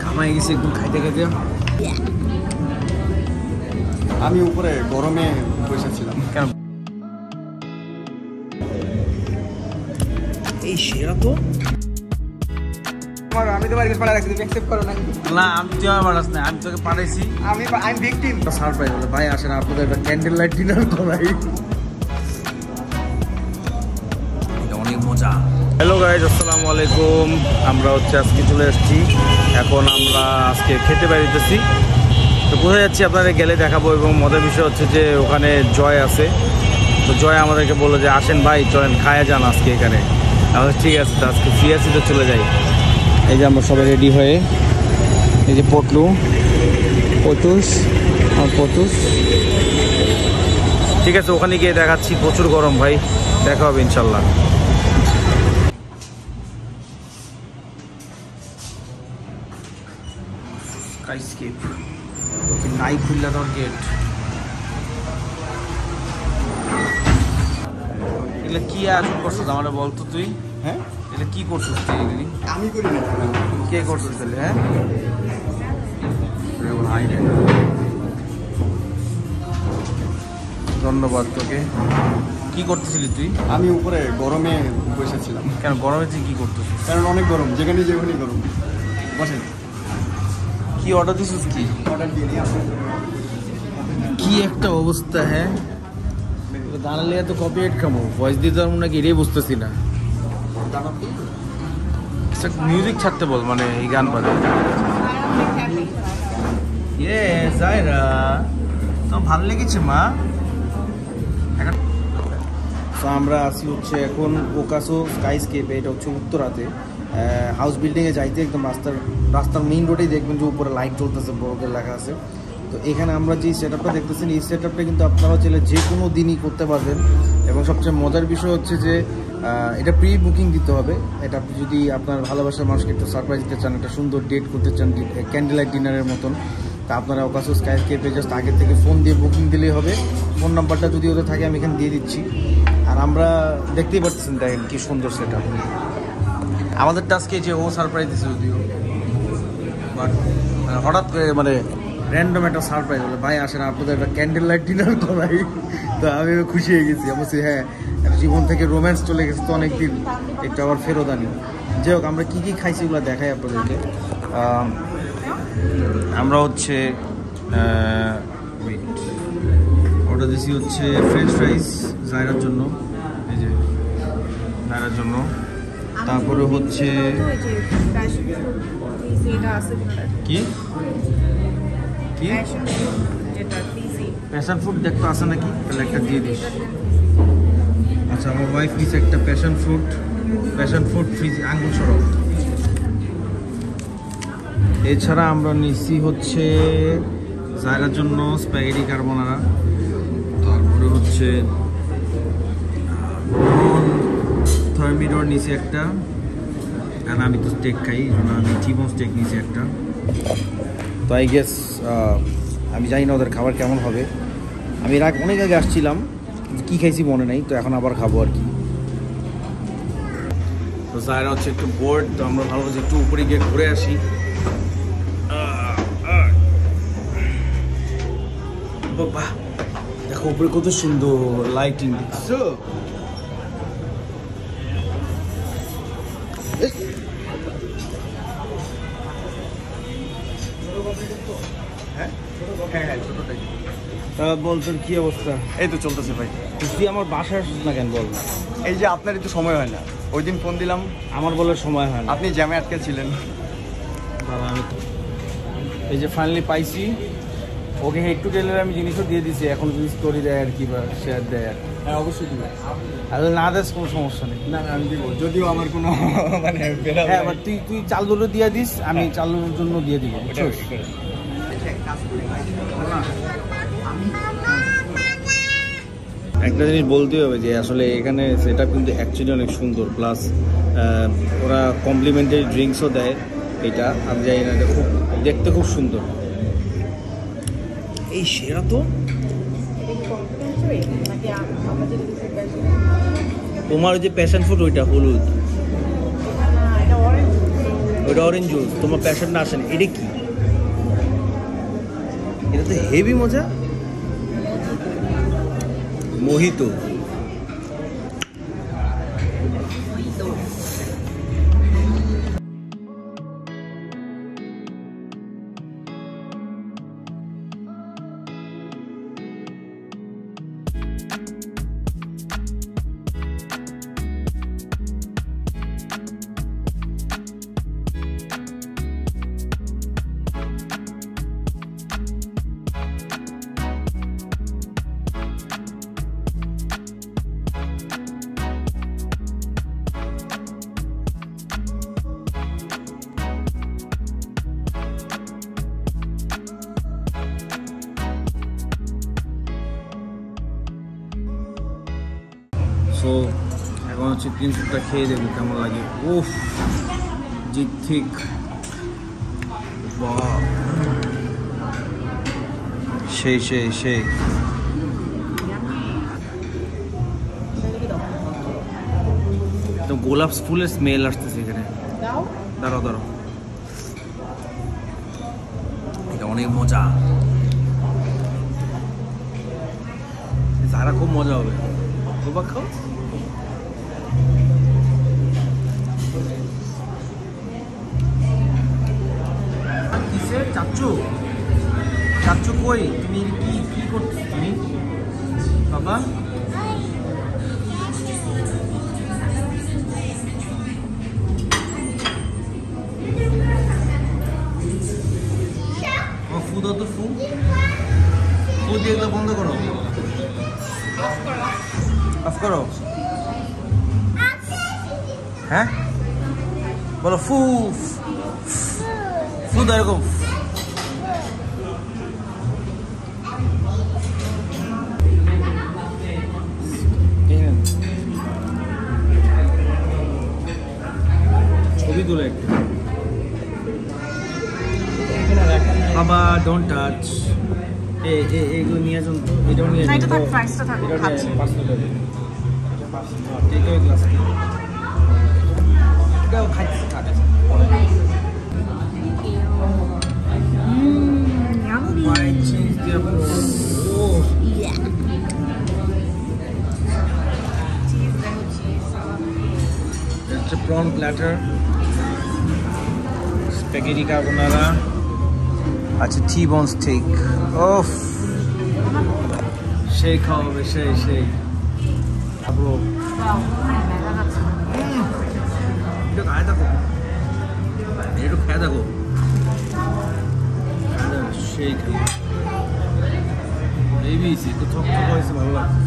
ঘামাই গেছি একদম খাইতে খাইতে। আমি উপরে গরমে বসেছিলাম। কেন এই সেরা তো আমি তোমার কাছে পাঠাই রাখছি, তুমি অ্যাকসেপ্ট করো না? না, আমি তুই আমার পাঠাস না, আমি তোকে পাঠাইছি। আমি ভিকটিম। সারপ্রাইজ হলো ভাই, আসেন আপনাদের একটা ক্যান্ডেল লাইট ডিনার করাই, এটা অনেক মজা। হ্যালো গাইজ, আসসালামু আলাইকুম। আমরা আজকে চলে এসেছি, এখন আমরা আজকে খেতে বেরিয়েছি। তো কোথায় যাচ্ছি আপনাদের গেলে দেখাবো। এবং মজার বিষয় হচ্ছে যে ওখানে জয় আছে, তো জয় আমাদেরকে বললো যে আসেন ভাই চলেন খায়া যান আজকে এখানে। আমাদের ঠিক আছে, তো আজকে ফ্রি আছি তো চলে যাই। এই যে আমরা সবাই রেডি হয়ে, এই যে পটুস ঠিক আছে, ওখানে গিয়ে দেখাচ্ছি। প্রচুর গরম ভাই, দেখা হবে ইনশাল্লাহ। স্কাইস্কেপ নাই খুললা তোর গেট। এগুলো কি আর করছিস আমার বলতো তুই? হ্যাঁ, এটা কি করছিস তুই? এগুলি আমি করি না। কে করছিস তাহলে? হ্যাঁ, ধন্যবাদ তোকে। কি করতেছিলি তুই? আমি উপরে গরমে বসেছিলাম। কেন গরমে তুই কি করতেছিস? কারণ অনেক গরম, যেখানে গরম। বসেন। কি অর্ডার দিছিস? কি অর্ডার দিয়ে দিই। কি একটা অবস্থা! হ্যাঁ, দাঁড়ালে এত কপিরাইট খাবো, ভয়েস দিতে পারবো নাকি এটাই বুঝতেছি না। মিউজিক ছাড়তে বল, মানে এই গান বাজে। ইয়ে জায়রা তো ভালো লেগেছে মা। তো আমরা আসি হচ্ছে এখন ওকাসো স্কাইস্কেপে। এটা হচ্ছে উত্তরাতে, হাউস বিল্ডিংয়ে যাইতে একদম রাস্তার মেইন রোডেই দেখবেন যে উপরে লাইট জ্বলতেছে, বড়দের লেখা আছে। তো এখানে আমরা যে সেট আপটা দেখতেছেন, এই সেট আপটা কিন্তু আপনারাও চাইলে যে কোনো দিনই করতে পারবেন। এবং সবচেয়ে মজার বিষয় হচ্ছে যে এটা প্রি বুকিং দিতে হবে। এটা আপনি যদি আপনার ভালোবাসার মানুষকে একটু সারপ্রাইজ দিতে চান, একটা সুন্দর ডেট করতে চান, ক্যান্ডেল লাইট ডিনারের মতন, তা আপনারা ওকাসো স্কাইস্কেপে জাস্ট আগে থেকে ফোন দিয়ে বুকিং দিলেই হবে। ফোন নাম্বারটা যদি ওদের থাকে আমি এখানে দিয়ে দিচ্ছি। আর আমরা দেখতেই পাচ্ছেন, দেখেন কি সুন্দর সেট আপ। আমাদের টাস্কে যে ও সারপ্রাইজ দিচ্ছে যদিও, বাট হঠাৎ করে মানে র্যান্ডম একটা সারপ্রাইজ হলো, ভাই আসেন আপনাদের একটা ক্যান্ডেল লাইট ডিনার করাই। তো আমি খুশি হয়ে গেছি। আমি বলছি হ্যাঁ, জীবন থেকে রোম্যান্স চলে গেছে তো অনেকদিন, একটু আবার ফেরত আনি। যাই হোক, আমরা কী কী খাইছি ওগুলো দেখাই আপনাদেরকে। আমরা হচ্ছে অর্ডার দিয়েছি হচ্ছে ফ্রেঞ্চ ফ্রাইস জায়রার জন্য, এই যে জায়রার জন্য। তারপরে হচ্ছে কি কি প্যাশন ফ্রুট দেখতে আসে নাকি, তাহলে একটা দিয়ে দিস। আচ্ছা, আমার ওয়াইফ দিয়েছে একটা প্যাশন ফ্রুট ফ্রিজ আঙ্গুল সরব। এছাড়া আমরা নিচ্ছি হচ্ছে জায়গার জন্য স্প্যাগেটি কার্বোনারা। তারপরে হচ্ছে থার্মিডর নিচে একটা, আর আমি তো স্টেক খাই, আমি চিবন স্টেক নিচে একটা। তো আই গেস আমি জানি না ওদের খাবার কেমন হবে। আমি এর অনেক আগে আসছিলাম, কী খাইছি মনে নেই, তো এখন আবার খাবো আর কি। তো জায়গা হচ্ছে একটু বোর্ড, তো আমরা ভালো হচ্ছে একটু উপরে গিয়ে ঘুরে আসি। বাহ, দেখো উপরে কত সুন্দর লাইটিং দেখছো। বল তোর কি অবস্থা? এই তো চলতেছে ভাই। তুই আমার বাসায় আসছিস না কেন বল? এই যে আপনার একটু সময় হয় না, ওই দিন ফোন দিলাম, আমার বলার সময় হয় না, আপনি জ্যামে আটকে ছিলেন। আমি এই যে ফাইনালি পাইছি ওকে। হেড টু টেলের আমি জিনিসও দিয়ে দিছি, এখন যদি স্টোরি দেয় আর কি বা শেয়ার দেয় আর। হ্যাঁ অবশ্যই দিব। তাহলে না দেস কোনো সমস্যা নেই। না আমি দিব, যদিও আমার কোনো মানে হ্যাঁ, বাট তুই চালুরও দিয়ে দিস, আমি চালুর জন্য দিয়ে দিব। একটা জিনিস বলতে হবে যে আসলে এখানে সেটা কিন্তু অ্যাকচুয়ালি অনেক সুন্দর, প্লাস ওরা কমপ্লিমেন্টারি ড্রিঙ্কসও দেয়। এটা আমি জানি না, এটা খুব দেখতে খুব সুন্দর। এই সেরা তো তোমার যে প্যাশন ফ্রুট ওইটা হলুদ, ওইটা অরেঞ্জ জুস, তোমার প্যাশনটা আসে না। এটা কি? এটা তো হেভি মজা। মোহিতো। সো এখন হচ্ছে ক্রিম স্যুপটা খেয়ে দেখবো কেমন লাগে। উফ জি ঠিক, সেই সেই সেই। তো গোলাপ ফুলের স্মেল আসতেছে এখানে। দাঁড়াও দাঁড়াও, এটা অনেক মজা, যারা খুব মজা হবে। খাও চাচ্চু, চাচ্চু কই? তুমি কি করছো তুমি বাবা? ফু দাও তো, ফু দিয়ে এগুলো বন্ধ করো, অফ করো। হ্যাঁ বলো, ফু ফু দাও এরকম। ছবি তুলে একটু বাবা, ডোন্ট টাচ। এগুলো নিয়ে আসুন তো, এটাও নিয়ে আসুন। এটাও খাচ্ছি, খাচ্ছি। Why change the approach? Oh. Yeah. It's a prawn platter. Spaghetti carbonara. আচ্ছা, T-bone steak. Oh. সেই খাওয়াবে, সেই। Bro. এটা খায় থাকো, একটু খেয়ে থাকো। সেই এবিসি তো থক হয়েছে, ভালো লাগছে।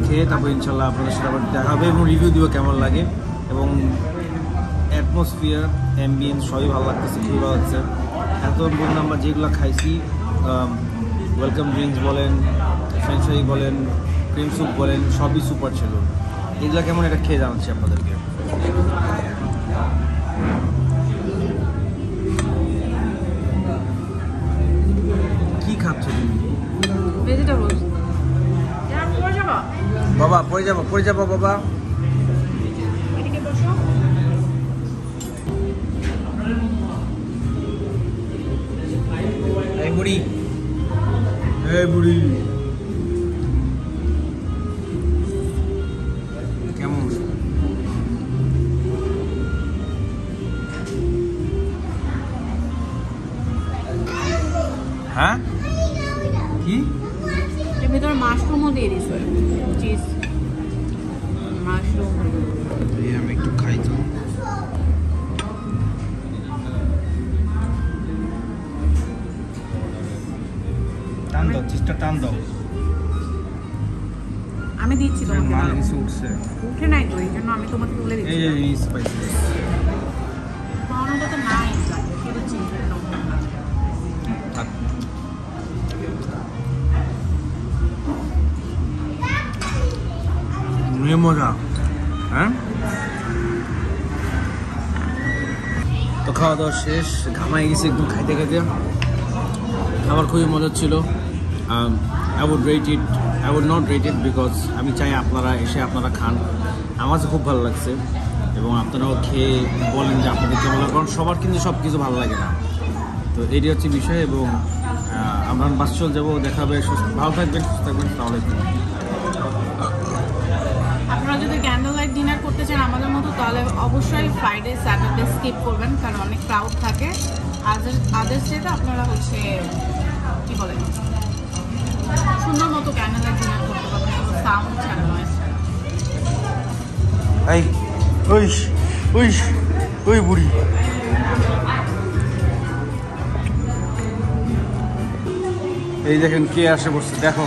খেয়ে তারপর ইনশাল্লাহ আপনাদের সাথে আবার দেখা হবে এবং রিভিউ দিব কেমন লাগে। এবং অ্যাটমসফিয়ার, অ্যাম্বিয়েন্স সবই ভালো লাগতেছে, খুবই ভালো লাগছে। এত বললাম আমরা যেগুলো খাইছি, ওয়েলকাম ড্রিঙ্কস বলেন, ফ্রেঞ্চ ফ্রাই বলেন, ক্রিম স্যুপ বলেন, সবই সুপার ছিল। এগুলো কেমন এটা খেয়ে জানাচ্ছি আপনাদেরকে। কি খাচ্ছ তুমি? ভেজিটেবলস। বাবা পড়ে যাবো বাবা। এদিকে বসো। এই বুড়ি কেমন? হ্যাঁ কি? এর ভিতরে মাশরুমও দিয়ে দিস, চিজ মাশরুম। আমি একটু খাই তো। টান দাও, চিজটা টান দাও। আমি দিচ্ছি তোমাকে। মাল কিছু উঠছে, উঠে নাই তো, এই জন্য আমি তোমাকে তুলে দিচ্ছি। এই যে স্পাইসি খাওয়ানোটা তো নাই, শুধু চিকেন। মজা। হ্যাঁ, তো খাওয়া দাওয়া শেষ, ঘামাই গেছি একদম খাইতে খাইতে। খাবার খুবই মজা ছিল। I would not rate it because আমি চাই আপনারা এসে আপনারা খান আমার কাছে খুব ভালো লাগছে এবং আপনারাও খেয়ে বলেন যে আপনাদের কেমন লাগে, কারণ সবার কিন্তু সব কিছু ভালো লাগে না। তো এটি হচ্ছে বিষয় এবং আমরা বাস চল যাবো, দেখা হবে। ভালো থাকবেন, সুস্থ থাকবেন, তাহলে আপনারা যদি ক্যান্ডেল লাইট ডিনার করতে চান আমাদের মতো, তাহলে অবশ্যই ফ্রাইডে স্যাটারডে স্কিপ করবেন, কারণ অনেক ক্রাউড থাকে। আদার্স ডেতে আপনারা হচ্ছে কি বলেন সুন্দর মতো ক্যান্ডেল লাইট ডিনার করতে পারবেন, কোনো সাউন্ড ছাড়া নয়। এই ওই ওই ওই বুড়ি এই দেখেন কে আসে বসছে, দেখো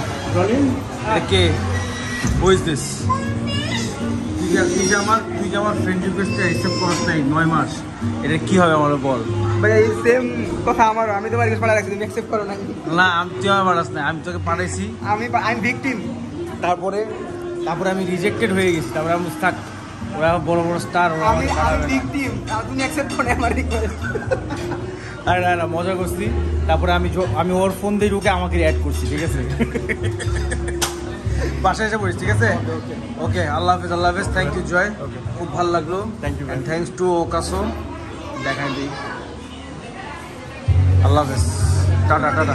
কে, হু ইজ দিস? তুই যে আমার ফ্রেন্ড রিকোয়েস্টটা অ্যাকসেপ্ট করিস নাই 9 মাস, এটা কি হবে আমার বল? ভাই এই সেম কথা আমার, আমি তোমার রিকোয়েস্ট পাঠাই রাখছি, তুমি অ্যাকসেপ্ট করো না? না, তুই আমার পাঠাস না, আমি তোকে পাঠাইছি। আমি ভিকটিম। তারপরে আমি রিজেক্টেড হয়ে গেছি। তারপরে আমি থাক, ওরা বড় বড় স্টার, আমি ভিকটিম, তুমি অ্যাকসেপ্ট করো না আমার রিকোয়েস্ট। আরে না মজা করছি। তারপরে আমি ওর ফোন দিয়ে ঢুকে আমাকে অ্যাড করছি, ঠিক আছে? বাসায় এসে পড়িস, ঠিক আছে? ওকে, আল্লাহ হাফেজ। আল্লাহ হাফেজ। থ্যাংক ইউ জয়, খুব ভালো লাগলো। Thank you, and thanks to ওকাসো। দেখাই দিই। আল্লাহ হাফেজ, টাটা টাটা।